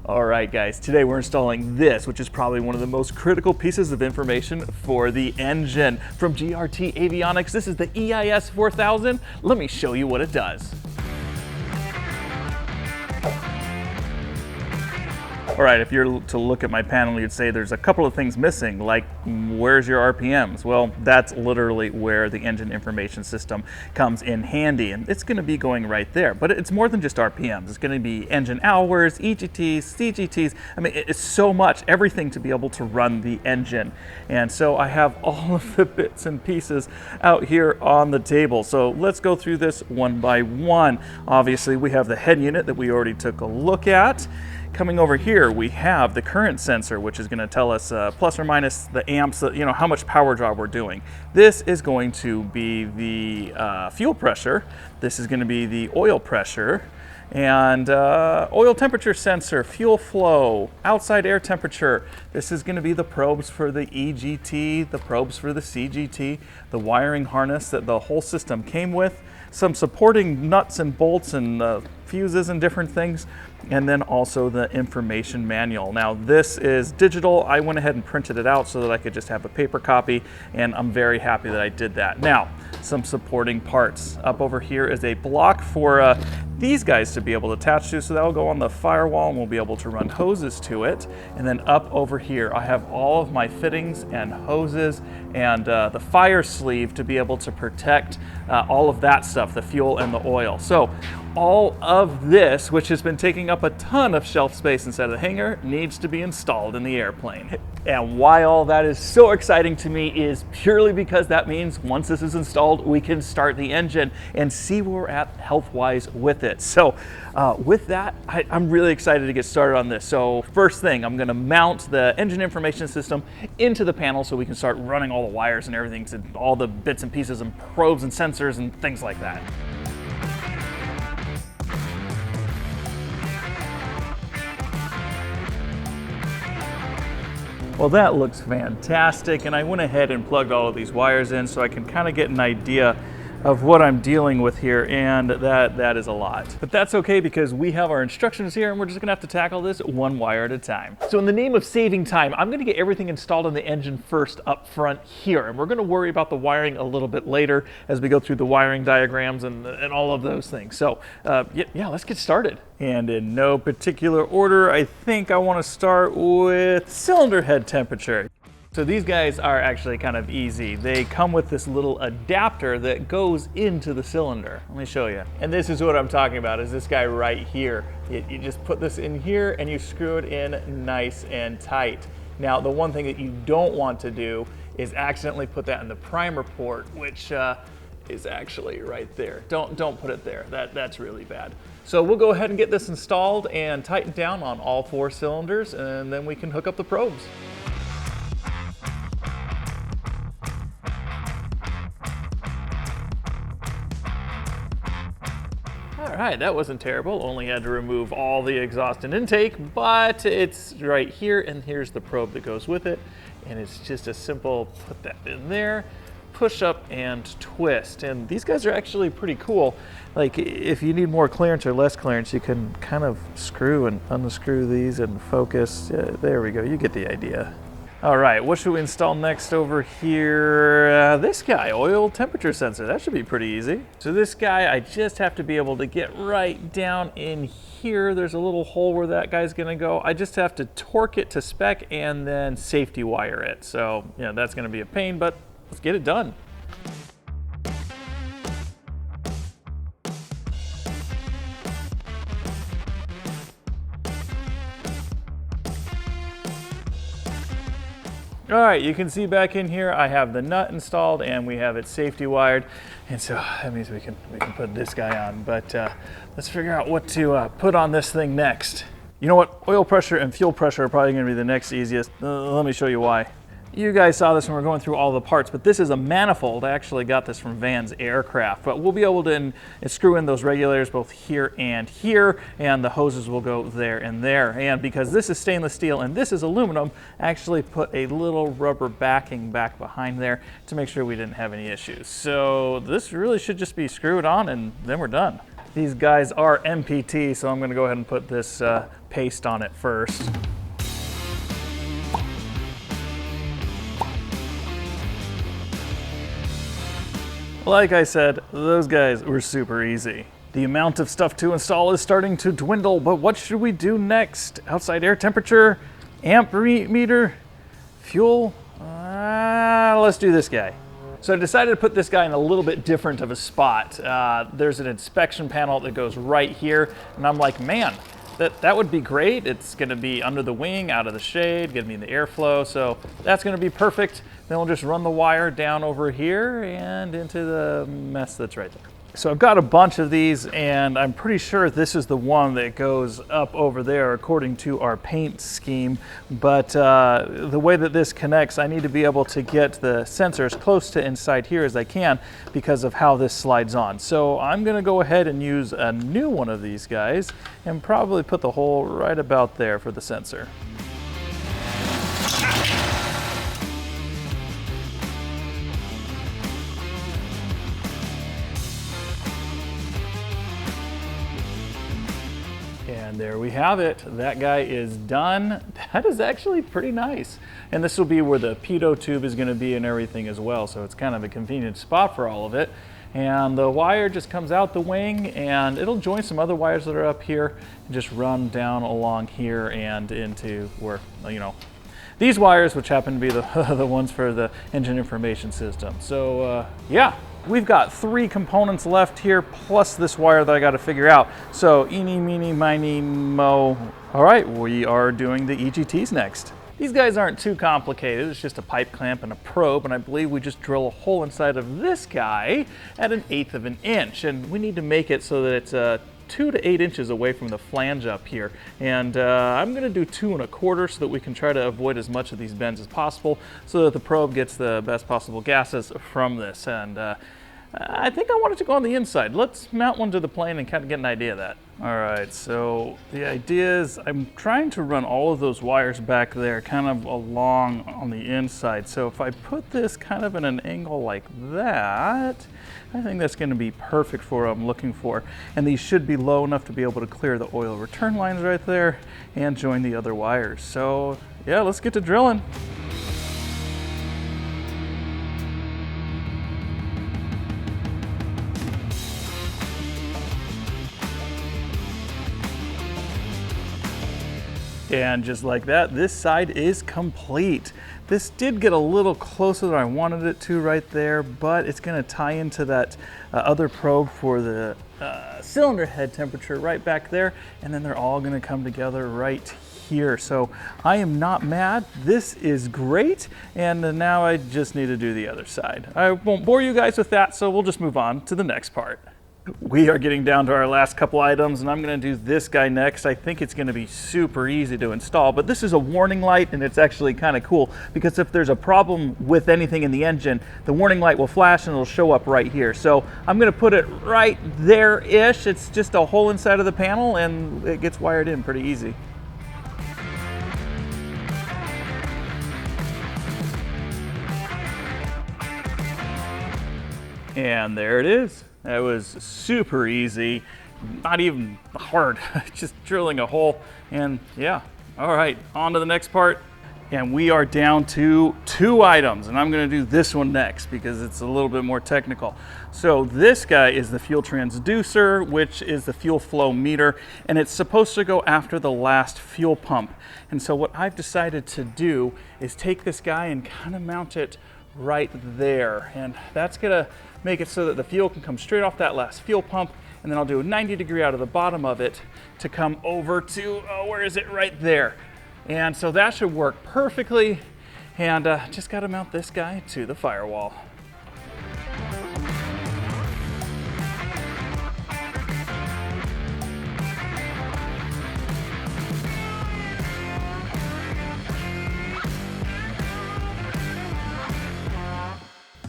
All right, guys, today we're installing this, which is probably one of the most critical pieces of information for the engine. From GRT Avionics, this is the EIS 4000. Let me show you what it does. All right, if you're to look at my panel, you'd say there's a couple of things missing, like where's your RPMs? Well, that's literally where the engine information system comes in handy, and it's going to be going right there. But it's more than just RPMs. It's going to be engine hours, EGTs, CGTs. I mean, it's so much, everything to be able to run the engine. And so I have all of the bits and pieces out here on the table. So let's go through this one by one. Obviously, we have the head unit that we already took a look at. Coming over here, we have the current sensor, which is going to tell us plus or minus the amps, how much power draw we're doing. This is going to be the fuel pressure. This is going to be the oil pressure, and oil temperature sensor, fuel flow, outside air temperature. This is going to be the probes for the EGT, the probes for the CGT, the wiring harness that the whole system came with, some supporting nuts and bolts and fuses and different things, and then also the information manual. Now this is digital. I went ahead and printed it out so that I could just have a paper copy, and I'm very happy that I did that. Now, some supporting parts. Up over here is a block for these guys to be able to attach to, so that'll go on the firewall and we'll be able to run hoses to it. And then up over here, I have all of my fittings and hoses and the fire sleeve to be able to protect all of that stuff, the fuel and the oil. So all of this, which has been taking up a ton of shelf space inside of the hangar, needs to be installed in the airplane. And why all that is so exciting to me is purely because that means once this is installed, we can start the engine and see where we're at health-wise with it. So with that, I'm really excited to get started on this. So first thing, I'm going to mount the engine information system into the panel so we can start running all the wires and everything, to all the bits and pieces and probes and sensors and things like that. Well, that looks fantastic, and I went ahead and plugged all of these wires in so I can kind of get an idea of what I'm dealing with here, and that is a lot. But that's okay, because we have our instructions here and we're just gonna have to tackle this one wire at a time. So in the name of saving time, I'm gonna get everything installed in the engine first up front here, and we're gonna worry about the wiring a little bit later as we go through the wiring diagrams and all of those things. So yeah, let's get started. And in no particular order, I think I wanna start with cylinder head temperature. So these guys are actually kind of easy. They come with this little adapter that goes into the cylinder. Let me show you. And this is what I'm talking about, is this guy right here. You just put this in here and you screw it in nice and tight. Now, the one thing that you don't want to do is accidentally put that in the primer port, which is actually right there. Don't put it there. That's really bad. So we'll go ahead and get this installed and tightened down on all 4 cylinders, and then we can hook up the probes. All right, that wasn't terrible. Only had to remove all the exhaust and intake, but it's right here, and here's the probe that goes with it. And it's just a simple, put that in there, push up and twist. And these guys are actually pretty cool. Like, if you need more clearance or less clearance, you can kind of screw and unscrew these and focus. There we go, you get the idea. All right, what should we install next over here? This guy, oil temperature sensor. That should be pretty easy. So this guy, I just have to be able to get right down in here. There's a little hole where that guy's gonna go. I just have to torque it to spec and then safety wire it. So, yeah, that's gonna be a pain, but let's get it done. All right, you can see back in here, I have the nut installed and we have it safety wired. And so that means we can put this guy on, but let's figure out what to put on this thing next. You know what, oil pressure and fuel pressure are probably gonna be the next easiest. Let me show you why. You guys saw this when we were going through all the parts, but this is a manifold. I actually got this from Van's Aircraft, but we'll be able to screw in those regulators both here, and the hoses will go there and there. And because this is stainless steel and this is aluminum, I actually put a little rubber backing back behind there to make sure we didn't have any issues. So this really should just be screwed on and then we're done. These guys are MPT, so I'm gonna go ahead and put this paste on it first. Like I said, those guys were super easy. The amount of stuff to install is starting to dwindle, but what should we do next? Outside air temperature, amp meter, fuel? Let's do this guy. So I decided to put this guy in a little bit different of a spot. There's an inspection panel that goes right here, and I'm like, man, that would be great. It's gonna be under the wing, out of the shade, gonna be in the airflow, so that's gonna be perfect. Then we'll just run the wire down over here and into the mess that's right there. So I've got a bunch of these, and I'm pretty sure this is the one that goes up over there according to our paint scheme. But the way that this connects, I need to be able to get the sensor as close to inside here as I can because of how this slides on. So I'm gonna go ahead and use a new one of these guys and probably put the hole right about there for the sensor. And there we have it. That guy is done. That is actually pretty nice. And this will be where the pitot tube is going to be and everything as well. So it's kind of a convenient spot for all of it. And the wire just comes out the wing and it'll join some other wires that are up here and just run down along here and into where, you know, these wires, which happen to be the ones for the engine information system. So yeah. We've got 3 components left here, plus this wire that I got to figure out. So eeny, meeny, miny, mo. All right, we are doing the EGTs next. These guys aren't too complicated. It's just a pipe clamp and a probe, and I believe we just drill a hole inside of this guy at 1/8 of an inch. And we need to make it so that it's 2 to 8 inches away from the flange up here. And I'm gonna do 2 1/4 so that we can try to avoid as much of these bends as possible so that the probe gets the best possible gases from this. And I think I want it to go on the inside. Let's mount one to the plane and kind of get an idea of that. All right, so the idea is I'm trying to run all of those wires back there kind of along on the inside. So if I put this kind of in an angle like that, I think that's going to be perfect for what I'm looking for. And these should be low enough to be able to clear the oil return lines right there and join the other wires. So yeah, let's get to drilling. And just like that, this side is complete. This did get a little closer than I wanted it to right there, but it's gonna tie into that other probe for the cylinder head temperature right back there, and then they're all gonna come together right here. So I am not mad. This is great, and now I just need to do the other side. I won't bore you guys with that, so we'll just move on to the next part. We are getting down to our last couple items, and I'm going to do this guy next. I think it's going to be super easy to install, but this is a warning light, and it's actually kind of cool because if there's a problem with anything in the engine, the warning light will flash and it'll show up right here. So I'm going to put it right there-ish. It's just a hole inside of the panel, and it gets wired in pretty easy. And there it is. That was super easy, not even hard, just drilling a hole. And yeah, all right, on to the next part. And we are down to 2 items, and I'm gonna do this one next because it's a little bit more technical. So this guy is the fuel transducer, which is the fuel flow meter, and it's supposed to go after the last fuel pump. And so what I've decided to do is take this guy and kind of mount it right there. And that's gonna make it so that the fuel can come straight off that last fuel pump, and then I'll do a 90-degree out of the bottom of it to come over to, where is it? Right there. And so that should work perfectly. And just gotta mount this guy to the firewall.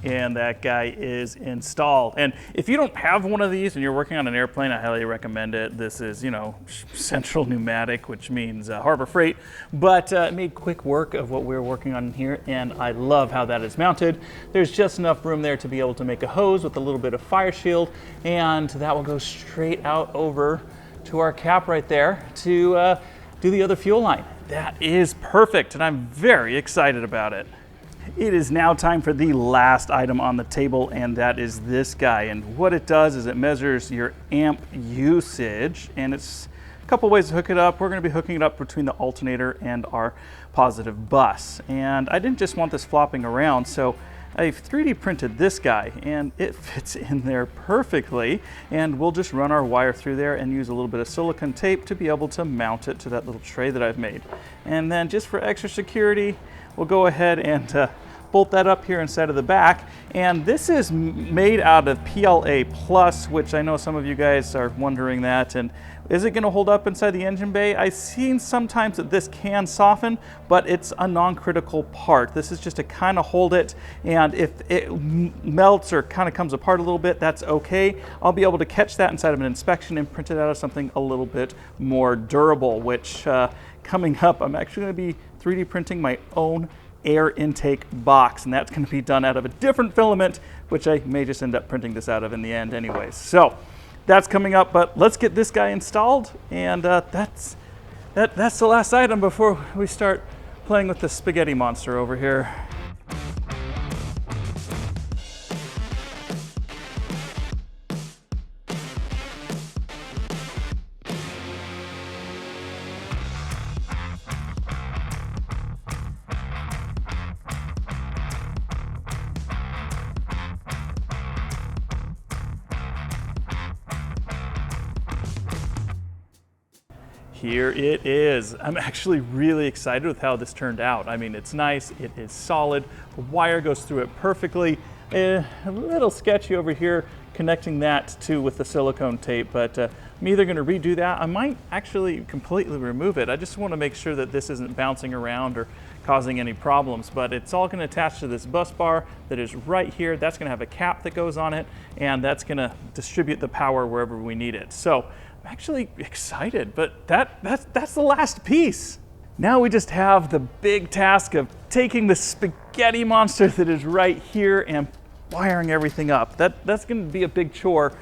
And that guy is installed. And if you don't have one of these and you're working on an airplane, I highly recommend it. This is, you know, central pneumatic, which means Harbor Freight, but it made quick work of what we're working on here, and I love how that is mounted. There's just enough room there to be able to make a hose with a little bit of fire shield, and that will go straight out over to our cap right there to do the other fuel line. That is perfect, and I'm very excited about it. It is now time for the last item on the table, and that is this guy. And what it does is it measures your amp usage, and it's a couple ways to hook it up. We're going to be hooking it up between the alternator and our positive bus. And I didn't just want this flopping around, so I've 3D printed this guy, and it fits in there perfectly. And we'll just run our wire through there and use a little bit of silicone tape to be able to mount it to that little tray that I've made. And then just for extra security, we'll go ahead and bolt that up here inside of the back. And this is made out of PLA Plus, which I know some of you guys are wondering that. And is it going to hold up inside the engine bay? I've seen sometimes that this can soften, but it's a non-critical part. This is just to kind of hold it, and if it melts or kind of comes apart a little bit, that's okay. I'll be able to catch that inside of an inspection and print it out of something a little bit more durable, which coming up, I'm actually going to be 3D printing my own air intake box, and that's going to be done out of a different filament, which I may just end up printing this out of in the end anyways. So that's coming up, but let's get this guy installed, and that's the last item before we start playing with the spaghetti monster over here. Here it is. I'm actually really excited with how this turned out. I mean, it's nice, it is solid, the wire goes through it perfectly. A little sketchy over here connecting that with the silicone tape, but I'm either going to redo that. I might actually completely remove it. I just want to make sure that this isn't bouncing around or causing any problems, but it's all going to attach to this bus bar that is right here. That's going to have a cap that goes on it, and that's going to distribute the power wherever we need it. So I'm actually excited, but that's the last piece. Now we just have the big task of taking the spaghetti monster that is right here and wiring everything up. That's going to be a big chore.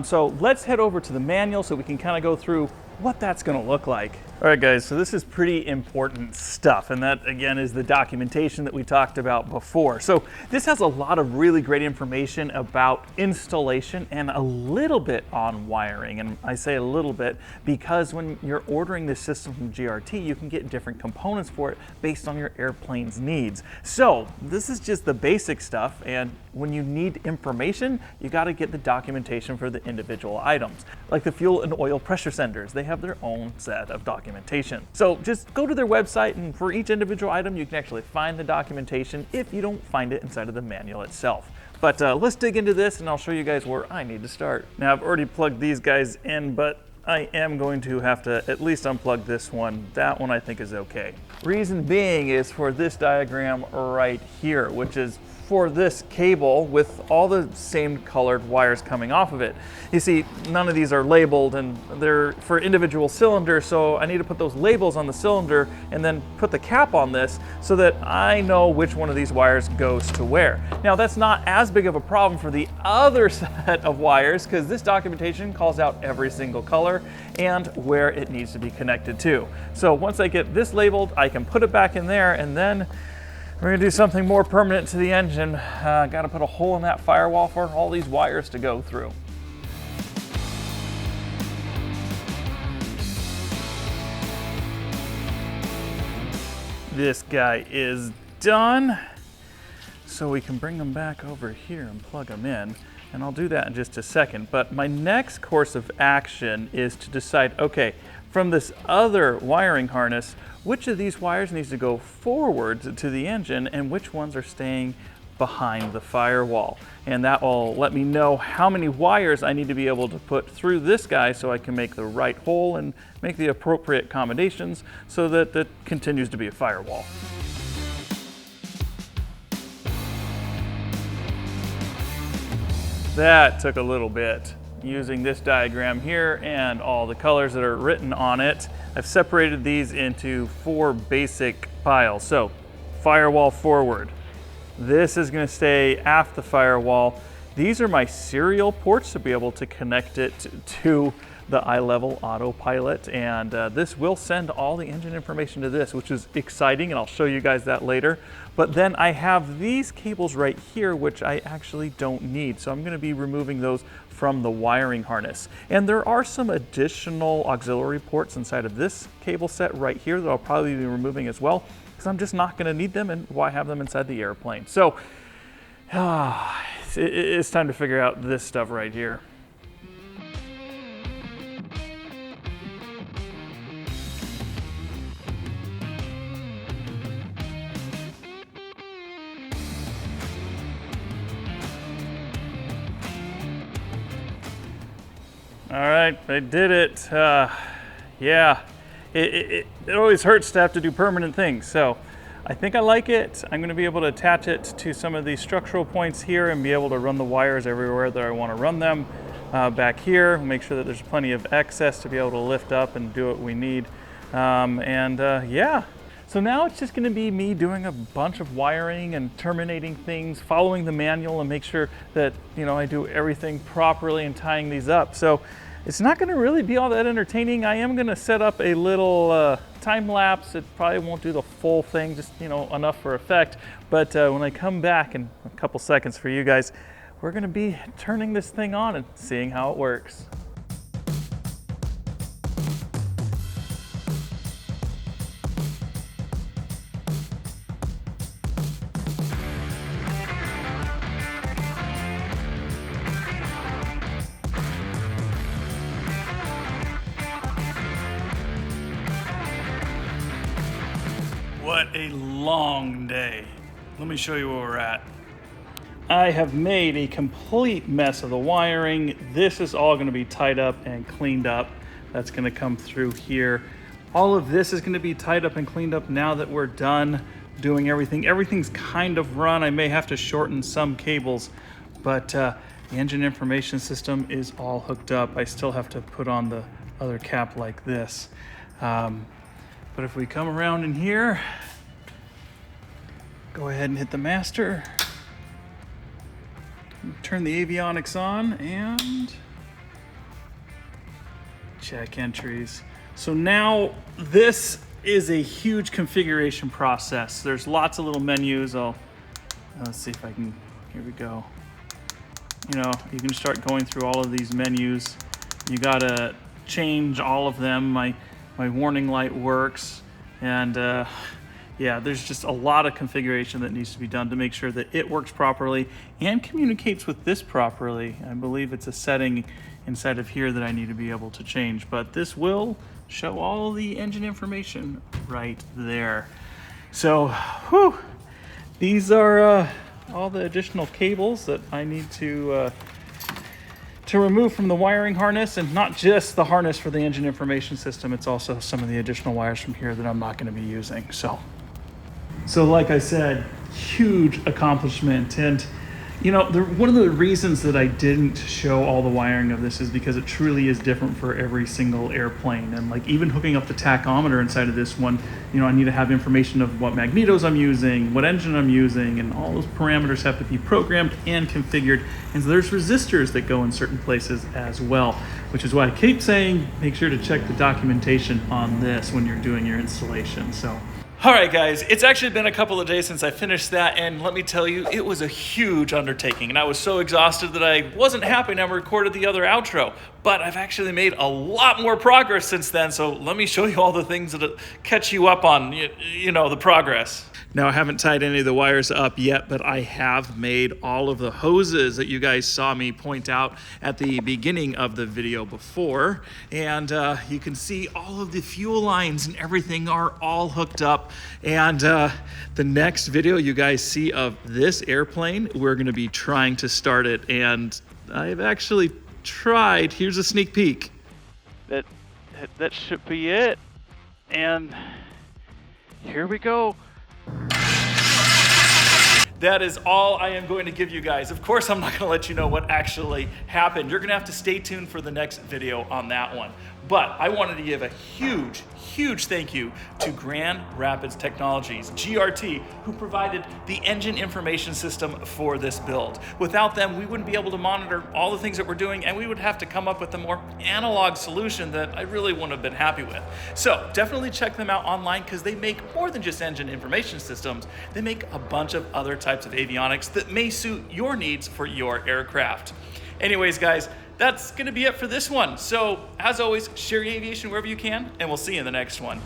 So let's head over to the manual so we can kind of go through what that's going to look like. All right, guys, so this is pretty important stuff, and that, again, is the documentation that we talked about before. So this has a lot of really great information about installation and a little bit on wiring, and I say a little bit because when you're ordering this system from GRT, you can get different components for it based on your airplane's needs. So this is just the basic stuff, and when you need information, you got to get the documentation for the individual items. Like the fuel and oil pressure senders, they have their own set of documentation. So just go to their website, and for each individual item, you can actually find the documentation if you don't find it inside of the manual itself. But let's dig into this, and I'll show you guys where I need to start. Now, I've already plugged these guys in, but I am going to have to at least unplug this one. That one I think is okay. Reason being is for this diagram right here, which is for this cable with all the same colored wires coming off of it. You see, none of these are labeled, and they're for individual cylinders, so I need to put those labels on the cylinder and then put the cap on this so that I know which one of these wires goes to where. Now, that's not as big of a problem for the other set of wires because this documentation calls out every single color and where it needs to be connected to. So once I get this labeled, I can put it back in there, and then we're going to do something more permanent to the engine. Got to put a hole in that firewall for all these wires to go through. This guy is done. So we can bring them back over here and plug them in. And I'll do that in just a second. But my next course of action is to decide, okay, from this other wiring harness, which of these wires needs to go forward to the engine and which ones are staying behind the firewall. And that will let me know how many wires I need to be able to put through this guy so I can make the right hole and make the appropriate accommodations so that it continues to be a firewall. That took a little bit. Using this diagram here and all the colors that are written on it, I've separated these into 4 basic piles. So, firewall forward. This is going to stay aft the firewall. These are my serial ports to be able to connect it to the iLevel autopilot, and this will send all the engine information to this, which is exciting, and I'll show you guys that later. But then I have these cables right here, which I actually don't need, so I'm going to be removing those from the wiring harness. And there are some additional auxiliary ports inside of this cable set right here that I'll probably be removing as well, because I'm just not going to need them, and why have them inside the airplane? So it's time to figure out this stuff right here. All right, I did it. Yeah, it always hurts to have to do permanent things. So I think I like it. I'm gonna be able to attach it to some of these structural points here and be able to run the wires everywhere that I wanna run them. Back here, make sure that there's plenty of excess to be able to lift up and do what we need. Yeah. So now it's just going to be me doing a bunch of wiring and terminating things, following the manual and make sure that, you know, I do everything properly and tying these up. So it's not going to really be all that entertaining. I am going to set up a little time lapse. It probably won't do the full thing, just, you know, enough for effect. But when I come back in a couple seconds for you guys, we're going to be turning this thing on and seeing how it works. What a long day. Let me show you where we're at. I have made a complete mess of the wiring. This is all gonna be tied up and cleaned up. That's gonna come through here. All of this is gonna be tied up and cleaned up now that we're done doing everything. Everything's kind of run. I may have to shorten some cables, but the engine information system is all hooked up. I still have to put on the other cap like this. But if we come around in here, go ahead and hit the master, turn the avionics on, and check entries. So now this is a huge configuration process. There's lots of little menus. Let's see if I can, here we go. You know, you can start going through all of these menus. You gotta change all of them. My warning light works, and yeah, there's just a lot of configuration that needs to be done to make sure that it works properly and communicates with this properly. I believe it's a setting inside of here that I need to be able to change, but this will show all the engine information right there. So, whew, these are all the additional cables that I need to remove from the wiring harness, and not just the harness for the engine information system, it's also some of the additional wires from here that I'm not going to be using. So like I said, huge accomplishment. And you know, one of the reasons that I didn't show all the wiring of this is because it truly is different for every single airplane. And like even hooking up the tachometer inside of this one, you know, I need to have information of what magnetos I'm using, what engine I'm using, and all those parameters have to be programmed and configured. And so there's resistors that go in certain places as well, which is why I keep saying, make sure to check the documentation on this when you're doing your installation. So. All right, guys, it's actually been a couple of days since I finished that, and let me tell you, it was a huge undertaking, and I was so exhausted that I wasn't happy I recorded the other outro, but I've actually made a lot more progress since then, so let me show you all the things that catch you up on, you know, the progress. Now, I haven't tied any of the wires up yet, but I have made all of the hoses that you guys saw me point out at the beginning of the video before. And you can see all of the fuel lines and everything are all hooked up. And the next video you guys see of this airplane, we're gonna be trying to start it. And I've actually tried. Here's a sneak peek. That should be it. And here we go. That is all I am going to give you guys. Of course, I'm not going to let you know what actually happened. You're going to have to stay tuned for the next video on that one. But I wanted to give a huge thank you to Grand Rapids Technologies, GRT, who provided the engine information system for this build. Without them, we wouldn't be able to monitor all the things that we're doing, and we would have to come up with a more analog solution that I really wouldn't have been happy with. So definitely check them out online, because they make more than just engine information systems. They make a bunch of other types of avionics that may suit your needs for your aircraft. Anyways, guys, that's going to be it for this one. So, as always, share your aviation wherever you can, and we'll see you in the next one.